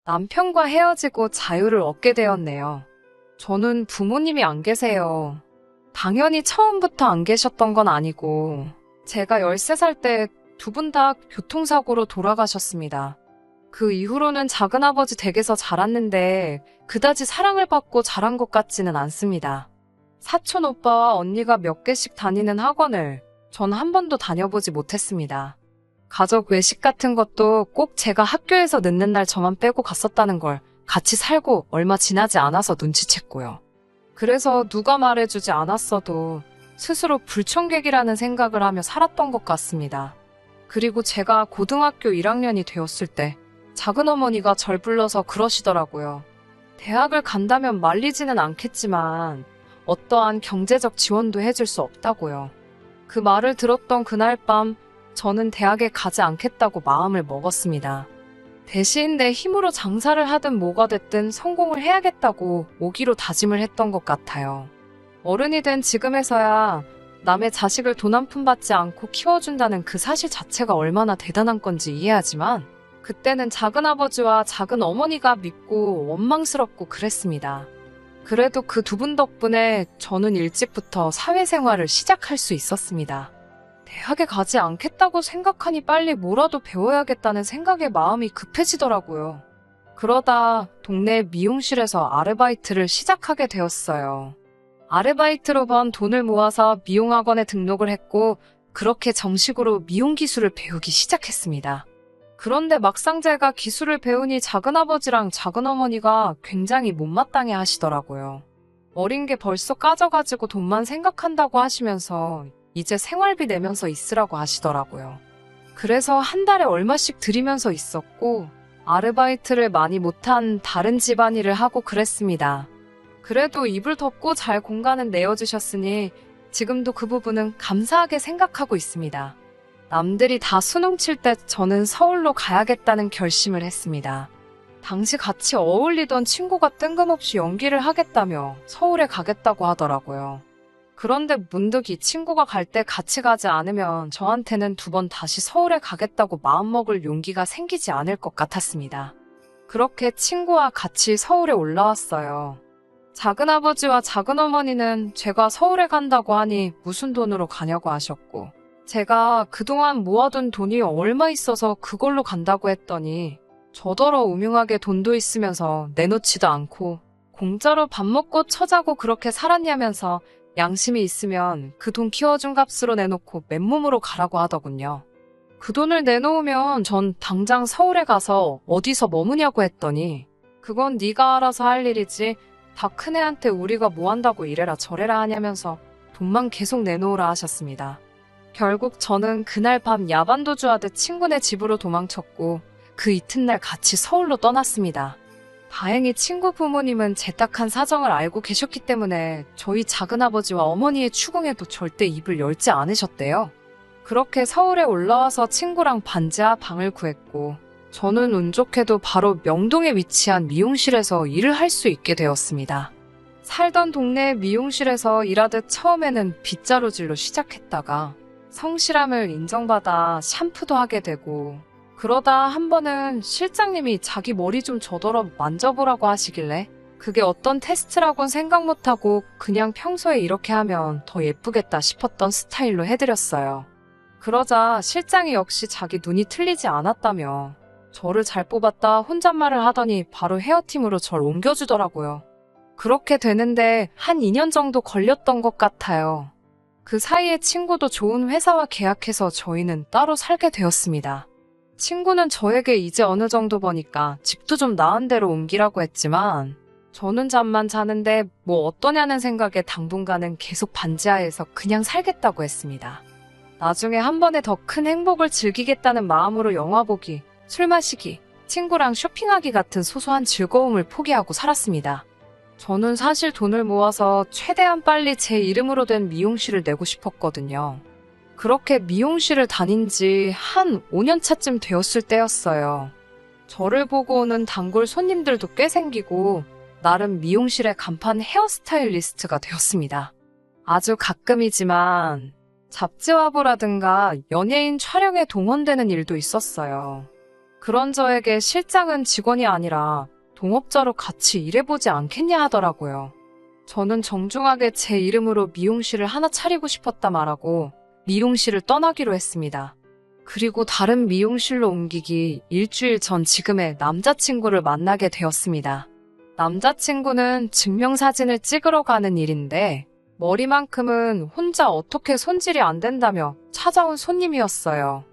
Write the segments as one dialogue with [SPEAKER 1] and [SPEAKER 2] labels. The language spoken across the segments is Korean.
[SPEAKER 1] 남편과 헤어지고 자유를 얻게 되었네요. 저는 부모님이 안 계세요. 당연히 처음부터 안 계셨던 건 아니고, 제가 13살 때 두 분 다 교통사고로 돌아가셨습니다. 그 이후로는 작은아버지 댁에서 자랐는데, 그다지 사랑을 받고 자란 것 같지는 않습니다. 사촌 오빠와 언니가 몇 개씩 다니는 학원을 전 한 번도 다녀보지 못했습니다. 가족 외식 같은 것도 꼭 제가 학교에서 늦는 날 저만 빼고 갔었다는 걸 같이 살고 얼마 지나지 않아서 눈치챘고요. 그래서 누가 말해주지 않았어도 스스로 불청객이라는 생각을 하며 살았던 것 같습니다. 그리고 제가 고등학교 1학년이 되었을 때 작은어머니가 절 불러서 그러시더라고요. 대학을 간다면 말리지는 않겠지만 어떠한 경제적 지원도 해줄 수 없다고요. 그 말을 들었던 그날 밤 저는 대학에 가지 않겠다고 마음을 먹었습니다. 대신 내 힘으로 장사를 하든 뭐가 됐든 성공을 해야겠다고 오기로 다짐을 했던 것 같아요. 어른이 된 지금에서야 남의 자식을 돈 한 푼 받지 않고 키워준다는 그 사실 자체가 얼마나 대단한 건지 이해하지만 그때는 작은아버지와 작은어머니가 믿고 원망스럽고 그랬습니다. 그래도 그 두 분 덕분에 저는 일찍부터 사회생활을 시작할 수 있었습니다. 대학에 가지 않겠다고 생각하니 빨리 뭐라도 배워야겠다는 생각에 마음이 급해지더라고요. 그러다 동네 미용실에서 아르바이트를 시작하게 되었어요. 아르바이트로 번 돈을 모아서 미용학원에 등록을 했고 그렇게 정식으로 미용 기술을 배우기 시작했습니다. 그런데 막상 제가 기술을 배우니 작은아버지랑 작은어머니가 굉장히 못마땅해 하시더라고요. 어린 게 벌써 까져가지고 돈만 생각한다고 하시면서 이제 생활비 내면서 있으라고 하시더라고요. 그래서 한 달에 얼마씩 드리면서 있었고 아르바이트를 많이 못한 다른 집안일을 하고 그랬습니다. 그래도 이불 덮고 잘 공간은 내어주셨으니 지금도 그 부분은 감사하게 생각하고 있습니다. 남들이 다 수능 칠 때 저는 서울로 가야겠다는 결심을 했습니다. 당시 같이 어울리던 친구가 뜬금없이 연기를 하겠다며 서울에 가겠다고 하더라고요. 그런데 문득 이 친구가 갈 때 같이 가지 않으면 저한테는 두 번 다시 서울에 가겠다고 마음먹을 용기가 생기지 않을 것 같았습니다. 그렇게 친구와 같이 서울에 올라왔어요. 작은아버지와 작은어머니는 제가 서울에 간다고 하니 무슨 돈으로 가냐고 하셨고 제가 그동안 모아둔 돈이 얼마 있어서 그걸로 간다고 했더니 저더러 우명하게 돈도 있으면서 내놓지도 않고 공짜로 밥 먹고 처자고 그렇게 살았냐면서 양심이 있으면 그 돈 키워준 값으로 내놓고 맨몸으로 가라고 하더군요. 그 돈을 내놓으면 전 당장 서울에 가서 어디서 머무냐고 했더니 그건 네가 알아서 할 일이지 다 큰애한테 우리가 뭐 한다고 이래라 저래라 하냐면서 돈만 계속 내놓으라 하셨습니다. 결국 저는 그날 밤 야반도주하듯 친구네 집으로 도망쳤고 그 이튿날 같이 서울로 떠났습니다. 다행히 친구 부모님은 제 딱한 사정을 알고 계셨기 때문에 저희 작은아버지와 어머니의 추궁에도 절대 입을 열지 않으셨대요. 그렇게 서울에 올라와서 친구랑 반지하 방을 구했고 저는 운 좋게도 바로 명동에 위치한 미용실에서 일을 할 수 있게 되었습니다. 살던 동네 미용실에서 일하듯 처음에는 빗자루질로 시작했다가 성실함을 인정받아 샴푸도 하게 되고 그러다 한 번은 실장님이 자기 머리 좀 저더러 만져보라고 하시길래 그게 어떤 테스트라곤 생각 못하고 그냥 평소에 이렇게 하면 더 예쁘겠다 싶었던 스타일로 해드렸어요. 그러자 실장이 역시 자기 눈이 틀리지 않았다며 저를 잘 뽑았다 혼잣말을 하더니 바로 헤어팀으로 절 옮겨주더라고요. 그렇게 되는데 한 2년 정도 걸렸던 것 같아요. 그 사이에 친구도 좋은 회사와 계약해서 저희는 따로 살게 되었습니다. 친구는 저에게 이제 어느 정도 버니까 집도 좀 나은 데로 옮기라고 했지만 저는 잠만 자는데 뭐 어떠냐는 생각에 당분간은 계속 반지하에서 그냥 살겠다고 했습니다. 나중에 한 번에 더 큰 행복을 즐기겠다는 마음으로 영화 보기, 술 마시기, 친구랑 쇼핑하기 같은 소소한 즐거움을 포기하고 살았습니다. 저는 사실 돈을 모아서 최대한 빨리 제 이름으로 된 미용실을 내고 싶었거든요. 그렇게 미용실을 다닌 지 한 5년 차쯤 되었을 때였어요. 저를 보고 오는 단골 손님들도 꽤 생기고 나름 미용실의 간판 헤어스타일리스트가 되었습니다. 아주 가끔이지만 잡지 화보라든가 연예인 촬영에 동원되는 일도 있었어요. 그런 저에게 실장은 직원이 아니라 동업자로 같이 일해보지 않겠냐 하더라고요. 저는 정중하게 제 이름으로 미용실을 하나 차리고 싶었다 말하고 미용실을 떠나기로 했습니다. 그리고 다른 미용실로 옮기기 일주일 전 지금의 남자친구를 만나게 되었습니다. 남자친구는 증명사진을 찍으러 가는 일인데 머리만큼은 혼자 어떻게 손질이 안 된다며 찾아온 손님이었어요.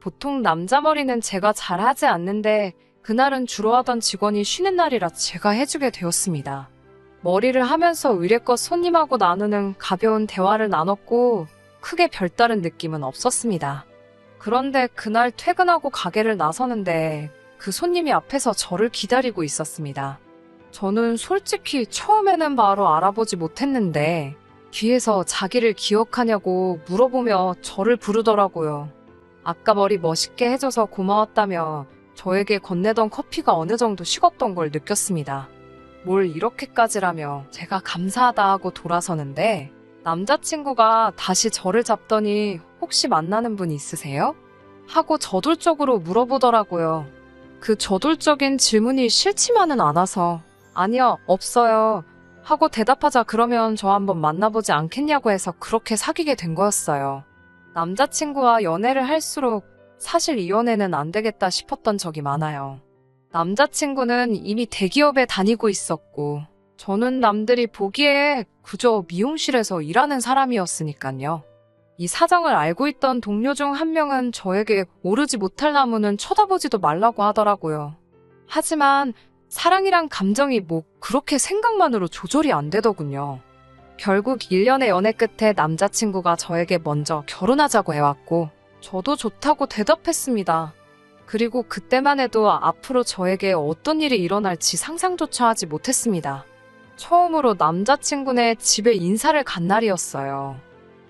[SPEAKER 1] 보통 남자 머리는 제가 잘 하지 않는데 그날은 주로 하던 직원이 쉬는 날이라 제가 해주게 되었습니다. 머리를 하면서 의례껏 손님하고 나누는 가벼운 대화를 나눴고 크게 별다른 느낌은 없었습니다. 그런데 그날 퇴근하고 가게를 나서는데 그 손님이 앞에서 저를 기다리고 있었습니다. 저는 솔직히 처음에는 바로 알아보지 못했는데 뒤에서 자기를 기억하냐고 물어보며 저를 부르더라고요. 아까 머리 멋있게 해줘서 고마웠다며 저에게 건네던 커피가 어느 정도 식었던 걸 느꼈습니다. 뭘 이렇게까지라며 제가 감사하다 하고 돌아서는데 남자친구가 다시 저를 잡더니 혹시 만나는 분 있으세요? 하고 저돌적으로 물어보더라고요. 그 저돌적인 질문이 싫지만은 않아서 아니요, 없어요 하고 대답하자 그러면 저 한번 만나보지 않겠냐고 해서 그렇게 사귀게 된 거였어요. 남자친구와 연애를 할수록 사실 이 연애는 안 되겠다 싶었던 적이 많아요. 남자친구는 이미 대기업에 다니고 있었고 저는 남들이 보기에 그저 미용실에서 일하는 사람이었으니까요. 이 사정을 알고 있던 동료 중 한 명은 저에게 오르지 못할 나무는 쳐다보지도 말라고 하더라고요. 하지만 사랑이란 감정이 뭐 그렇게 생각만으로 조절이 안 되더군요. 결국 1년의 연애 끝에 남자친구가 저에게 먼저 결혼하자고 해왔고 저도 좋다고 대답했습니다. 그리고 그때만 해도 앞으로 저에게 어떤 일이 일어날지 상상조차 하지 못했습니다. 처음으로 남자친구네 집에 인사를 간 날이었어요.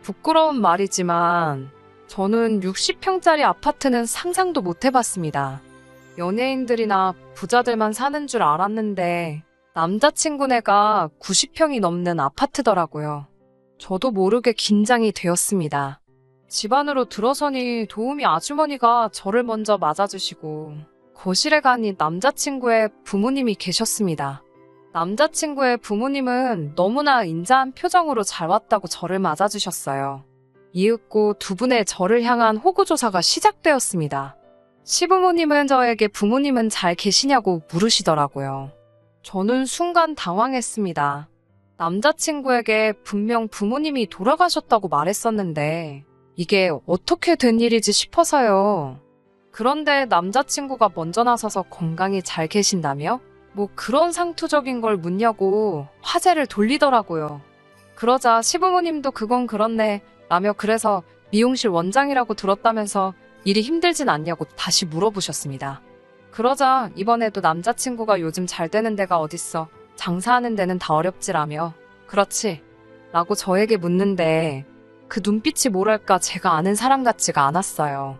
[SPEAKER 1] 부끄러운 말이지만 저는 60평짜리 아파트는 상상도 못 해봤습니다. 연예인들이나 부자들만 사는 줄 알았는데 남자친구네가 90평이 넘는 아파트더라고요. 저도 모르게 긴장이 되었습니다. 집 안으로 들어서니 도우미 아주머니가 저를 먼저 맞아주시고 거실에 가니 남자친구의 부모님이 계셨습니다. 남자친구의 부모님은 너무나 인자한 표정으로 잘 왔다고 저를 맞아주셨어요. 이윽고 두 분의 저를 향한 호구조사가 시작되었습니다. 시부모님은 저에게 부모님은 잘 계시냐고 물으시더라고요. 저는 순간 당황했습니다. 남자친구에게 분명 부모님이 돌아가셨다고 말했었는데 이게 어떻게 된 일이지 싶어서요. 그런데 남자친구가 먼저 나서서 건강히 잘 계신다며? 뭐 그런 상투적인 걸 묻냐고 화제를 돌리더라고요. 그러자 시부모님도 그건 그렇네 라며 그래서 미용실 원장이라고 들었다면서 일이 힘들진 않냐고 다시 물어보셨습니다. 그러자 이번에도 남자친구가 요즘 잘 되는 데가 어딨어. 장사하는 데는 다 어렵지라며. 그렇지? 라고 저에게 묻는데 그 눈빛이 뭐랄까 제가 아는 사람 같지가 않았어요.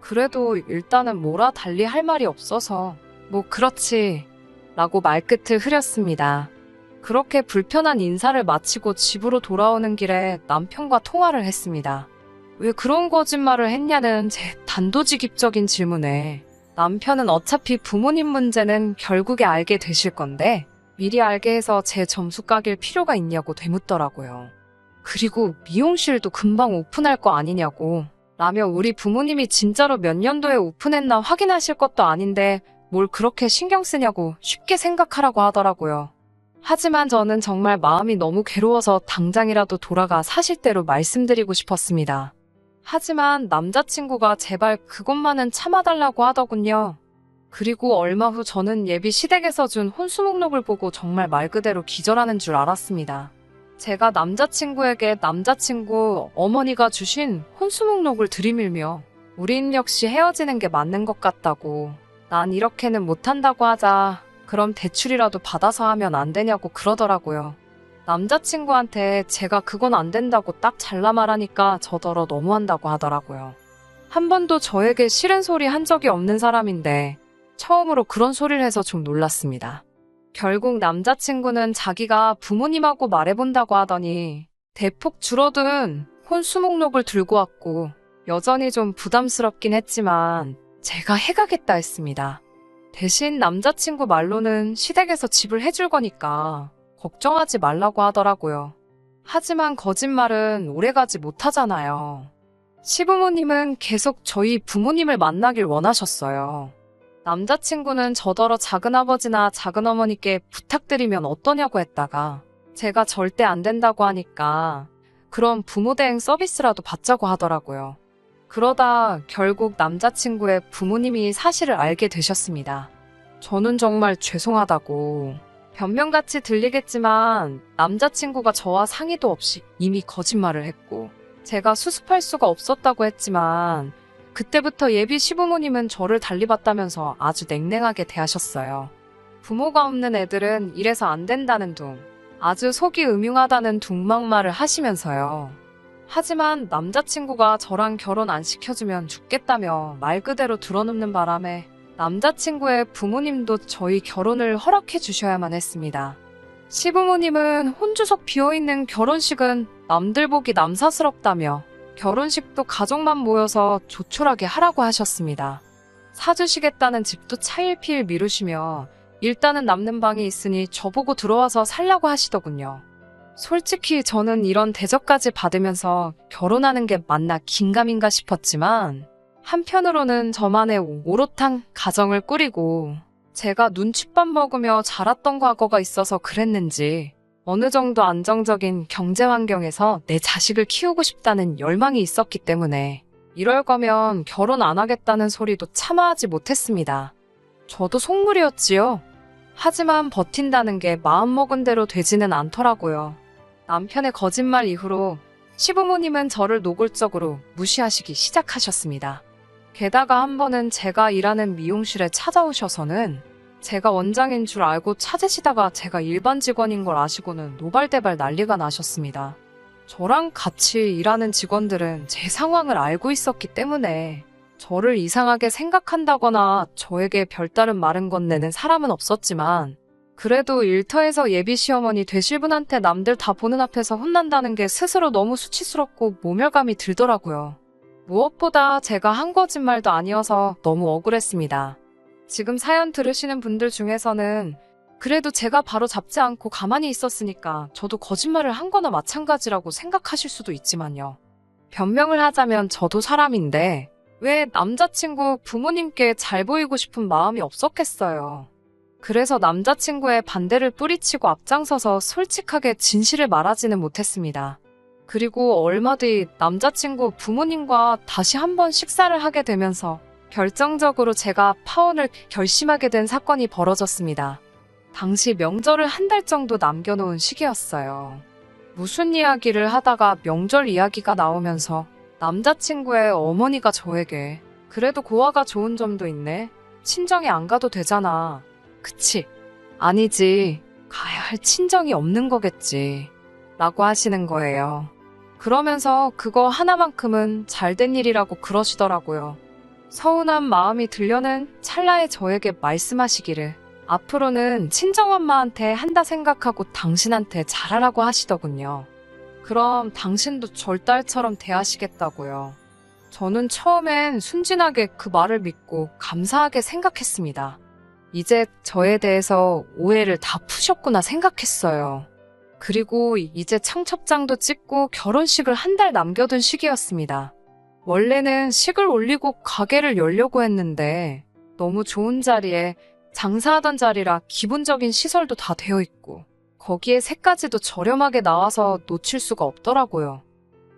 [SPEAKER 1] 그래도 일단은 뭐라 달리 할 말이 없어서 뭐 그렇지 라고 말끝을 흐렸습니다. 그렇게 불편한 인사를 마치고 집으로 돌아오는 길에 남편과 통화를 했습니다. 왜 그런 거짓말을 했냐는 제 단도직입적인 질문에 남편은 어차피 부모님 문제는 결국에 알게 되실 건데 미리 알게 해서 제 점수 까길 필요가 있냐고 되묻더라고요. 그리고 미용실도 금방 오픈할 거 아니냐고 라며 우리 부모님이 진짜로 몇 년도에 오픈했나 확인하실 것도 아닌데 뭘 그렇게 신경 쓰냐고 쉽게 생각하라고 하더라고요. 하지만 저는 정말 마음이 너무 괴로워서 당장이라도 돌아가 사실대로 말씀드리고 싶었습니다. 하지만 남자친구가 제발 그것만은 참아달라고 하더군요. 그리고 얼마 후 저는 예비 시댁에서 준 혼수 목록을 보고 정말 말 그대로 기절하는 줄 알았습니다. 제가 남자친구에게 남자친구 어머니가 주신 혼수 목록을 들이밀며 우린 역시 헤어지는 게 맞는 것 같다고 난 이렇게는 못한다고 하자 그럼 대출이라도 받아서 하면 안 되냐고 그러더라고요. 남자친구한테 제가 그건 안 된다고 딱 잘라 말하니까 저더러 너무한다고 하더라고요. 한 번도 저에게 싫은 소리 한 적이 없는 사람인데 처음으로 그런 소리를 해서 좀 놀랐습니다. 결국 남자친구는 자기가 부모님하고 말해본다고 하더니 대폭 줄어든 혼수 목록을 들고 왔고 여전히 좀 부담스럽긴 했지만 제가 해가겠다 했습니다. 대신 남자친구 말로는 시댁에서 집을 해줄 거니까 걱정하지 말라고 하더라고요. 하지만 거짓말은 오래가지 못하잖아요. 시부모님은 계속 저희 부모님을 만나길 원하셨어요. 남자친구는 저더러 작은아버지나 작은어머니께 부탁드리면 어떠냐고 했다가 제가 절대 안 된다고 하니까 그럼 부모 대행 서비스라도 받자고 하더라고요. 그러다 결국 남자친구의 부모님이 사실을 알게 되셨습니다. 저는 정말 죄송하다고. 변명같이 들리겠지만 남자친구가 저와 상의도 없이 이미 거짓말을 했고 제가 수습할 수가 없었다고 했지만 그때부터 예비 시부모님은 저를 달리봤다면서 아주 냉랭하게 대하셨어요. 부모가 없는 애들은 이래서 안 된다는 둥, 아주 속이 음흉하다는 둥막말을 하시면서요. 하지만 남자친구가 저랑 결혼 안 시켜주면 죽겠다며 말 그대로 들어눕는 바람에 남자친구의 부모님도 저희 결혼을 허락해 주셔야만 했습니다. 시부모님은 혼주석 비어있는 결혼식은 남들 보기 남사스럽다며 결혼식도 가족만 모여서 조촐하게 하라고 하셨습니다. 사주시겠다는 집도 차일피일 미루시며 일단은 남는 방이 있으니 저보고 들어와서 살라고 하시더군요. 솔직히 저는 이런 대접까지 받으면서 결혼하는 게 맞나 긴가민가 싶었지만 한편으로는 저만의 오롯한 가정을 꾸리고 제가 눈칫밥 먹으며 자랐던 과거가 있어서 그랬는지 어느 정도 안정적인 경제 환경에서 내 자식을 키우고 싶다는 열망이 있었기 때문에 이럴 거면 결혼 안 하겠다는 소리도 참아 하지 못했습니다. 저도 속물이었지요. 하지만 버틴다는 게 마음먹은 대로 되지는 않더라고요. 남편의 거짓말 이후로 시부모님은 저를 노골적으로 무시하시기 시작하셨습니다. 게다가 한 번은 제가 일하는 미용실에 찾아오셔서는 제가 원장인 줄 알고 찾으시다가 제가 일반 직원인 걸 아시고는 노발대발 난리가 나셨습니다. 저랑 같이 일하는 직원들은 제 상황을 알고 있었기 때문에 저를 이상하게 생각한다거나 저에게 별다른 말은 건네는 사람은 없었지만 그래도 일터에서 예비 시어머니 되실 분한테 남들 다 보는 앞에서 혼난다는 게 스스로 너무 수치스럽고 모멸감이 들더라고요. 무엇보다 제가 한 거짓말도 아니어서 너무 억울했습니다. 지금 사연 들으시는 분들 중에서는 그래도 제가 바로 잡지 않고 가만히 있었으니까 저도 거짓말을 한 거나 마찬가지라고 생각하실 수도 있지만요. 변명을 하자면 저도 사람인데 왜 남자친구 부모님께 잘 보이고 싶은 마음이 없었겠어요. 그래서 남자친구의 반대를 뿌리치고 앞장서서 솔직하게 진실을 말하지는 못했습니다. 그리고 얼마 뒤 남자친구 부모님과 다시 한번 식사를 하게 되면서 결정적으로 제가 파혼을 결심하게 된 사건이 벌어졌습니다. 당시 명절을 한 달 정도 남겨놓은 시기였어요. 무슨 이야기를 하다가 명절 이야기가 나오면서 남자친구의 어머니가 저에게 그래도 고아가 좋은 점도 있네. 친정에 안 가도 되잖아. 그치? 아니지. 가야 할 친정이 없는 거겠지. 라고 하시는 거예요. 그러면서 그거 하나만큼은 잘된 일이라고 그러시더라고요. 서운한 마음이 들려는 찰나에 저에게 말씀하시기를 앞으로는 친정엄마한테 한다 생각하고 당신한테 잘하라고 하시더군요. 그럼 당신도 절 딸처럼 대하시겠다고요. 저는 처음엔 순진하게 그 말을 믿고 감사하게 생각했습니다. 이제 저에 대해서 오해를 다 푸셨구나 생각했어요. 그리고 이제 청첩장도 찍고 결혼식을 한 달 남겨둔 시기였습니다. 원래는 식을 올리고 가게를 열려고 했는데 너무 좋은 자리에 장사하던 자리라 기본적인 시설도 다 되어 있고 거기에 새까지도 저렴하게 나와서 놓칠 수가 없더라고요.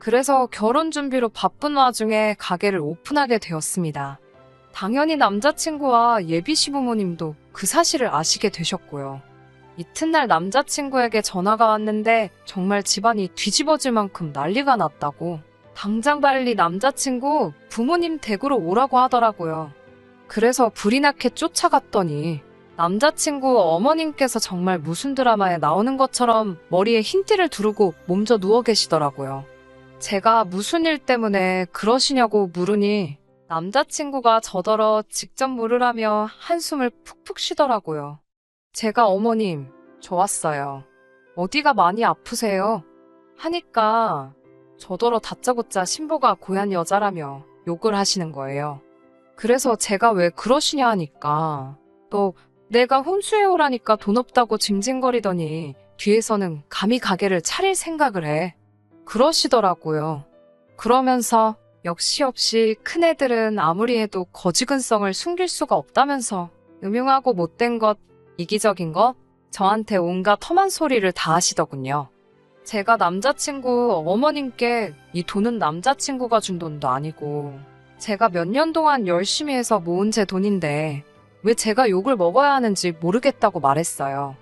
[SPEAKER 1] 그래서 결혼 준비로 바쁜 와중에 가게를 오픈하게 되었습니다. 당연히 남자친구와 예비 시부모님도 그 사실을 아시게 되셨고요. 이튿날 남자친구에게 전화가 왔는데 정말 집안이 뒤집어질 만큼 난리가 났다고 당장 빨리 남자친구 부모님 댁으로 오라고 하더라고요. 그래서 불이 나게 쫓아갔더니 남자친구 어머님께서 정말 무슨 드라마에 나오는 것처럼 머리에 흰띠를 두르고 몸져 누워 계시더라고요. 제가 무슨 일 때문에 그러시냐고 물으니 남자친구가 저더러 직접 물으라며 한숨을 푹푹 쉬더라고요. 제가 어머님, 저 왔어요. 어디가 많이 아프세요? 하니까 저더러 다짜고짜 신부가 고얀 여자라며 욕을 하시는 거예요. 그래서 제가 왜 그러시냐 하니까 또 내가 혼수해오라니까 돈 없다고 징징거리더니 뒤에서는 감히 가게를 차릴 생각을 해. 그러시더라고요. 그러면서 역시 큰애들은 아무리 해도 거지근성을 숨길 수가 없다면서 음흉하고 못된 것, 이기적인 것, 저한테 온갖 험한 소리를 다 하시더군요. 제가 남자친구 어머님께 이 돈은 남자친구가 준 돈도 아니고 제가 몇 년 동안 열심히 해서 모은 제 돈인데 왜 제가 욕을 먹어야 하는지 모르겠다고 말했어요.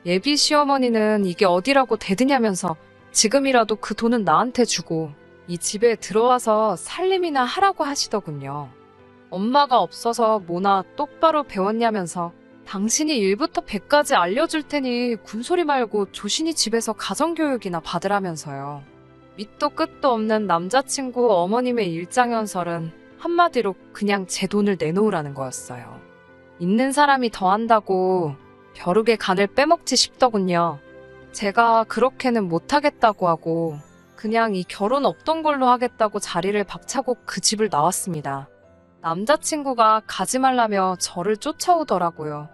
[SPEAKER 1] 예비 시어머니는 이게 어디라고 대드냐면서 지금이라도 그 돈은 나한테 주고 이 집에 들어와서 살림이나 하라고 하시더군요. 엄마가 없어서 뭐나 똑바로 배웠냐면서 당신이 1부터 100까지 알려줄 테니 군소리 말고 조신히 집에서 가정교육이나 받으라면서요. 밑도 끝도 없는 남자친구 어머님의 일장연설은 한마디로 그냥 제 돈을 내놓으라는 거였어요. 있는 사람이 더한다고 벼룩의 간을 빼먹지 싶더군요. 제가 그렇게는 못하겠다고 하고 그냥 이 결혼 없던 걸로 하겠다고 자리를 박차고 그 집을 나왔습니다. 남자친구가 가지 말라며 저를 쫓아오더라고요.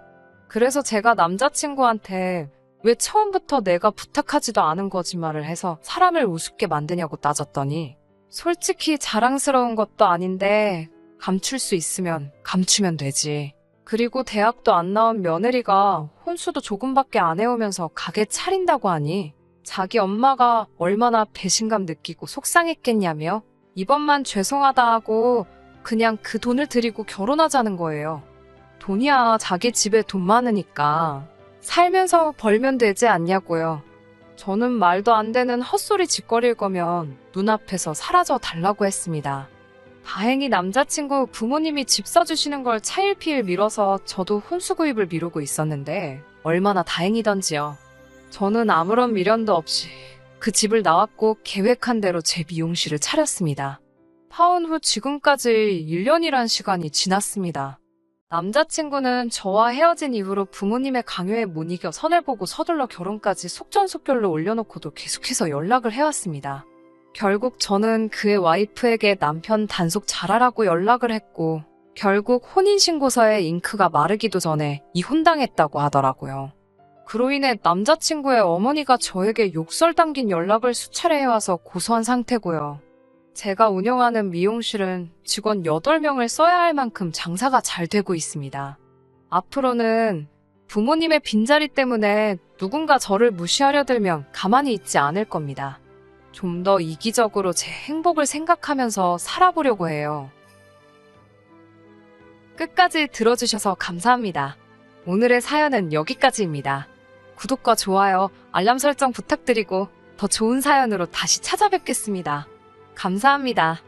[SPEAKER 1] 그래서 제가 남자친구한테 왜 처음부터 내가 부탁하지도 않은 거짓말을 해서 사람을 우습게 만드냐고 따졌더니 솔직히 자랑스러운 것도 아닌데 감출 수 있으면 감추면 되지. 그리고 대학도 안 나온 며느리가 혼수도 조금밖에 안 해오면서 가게 차린다고 하니 자기 엄마가 얼마나 배신감 느끼고 속상했겠냐며 이번만 죄송하다 하고 그냥 그 돈을 드리고 결혼하자는 거예요. 돈이야 자기 집에 돈 많으니까 살면서 벌면 되지 않냐고요. 저는 말도 안 되는 헛소리 짓거릴 거면 눈앞에서 사라져 달라고 했습니다. 다행히 남자친구 부모님이 집 사주시는 걸 차일피일 미뤄서 저도 혼수 구입을 미루고 있었는데 얼마나 다행이던지요. 저는 아무런 미련도 없이 그 집을 나왔고 계획한 대로 제 미용실을 차렸습니다. 파혼 후 지금까지 1년이란 시간이 지났습니다. 남자친구는 저와 헤어진 이후로 부모님의 강요에 못 이겨 선을 보고 서둘러 결혼까지 속전속결로 올려놓고도 계속해서 연락을 해왔습니다. 결국 저는 그의 와이프에게 남편 단속 잘하라고 연락을 했고 결국 혼인신고서에 잉크가 마르기도 전에 이혼당했다고 하더라고요. 그로 인해 남자친구의 어머니가 저에게 욕설 담긴 연락을 수차례 해와서 고소한 상태고요. 제가 운영하는 미용실은 직원 8명을 써야 할 만큼 장사가 잘 되고 있습니다. 앞으로는 부모님의 빈자리 때문에 누군가 저를 무시하려 들면 가만히 있지 않을 겁니다. 좀 더 이기적으로 제 행복을 생각하면서 살아보려고 해요. 끝까지 들어주셔서 감사합니다. 오늘의 사연은 여기까지입니다. 구독과 좋아요, 알람 설정 부탁드리고 더 좋은 사연으로 다시 찾아뵙겠습니다. 감사합니다.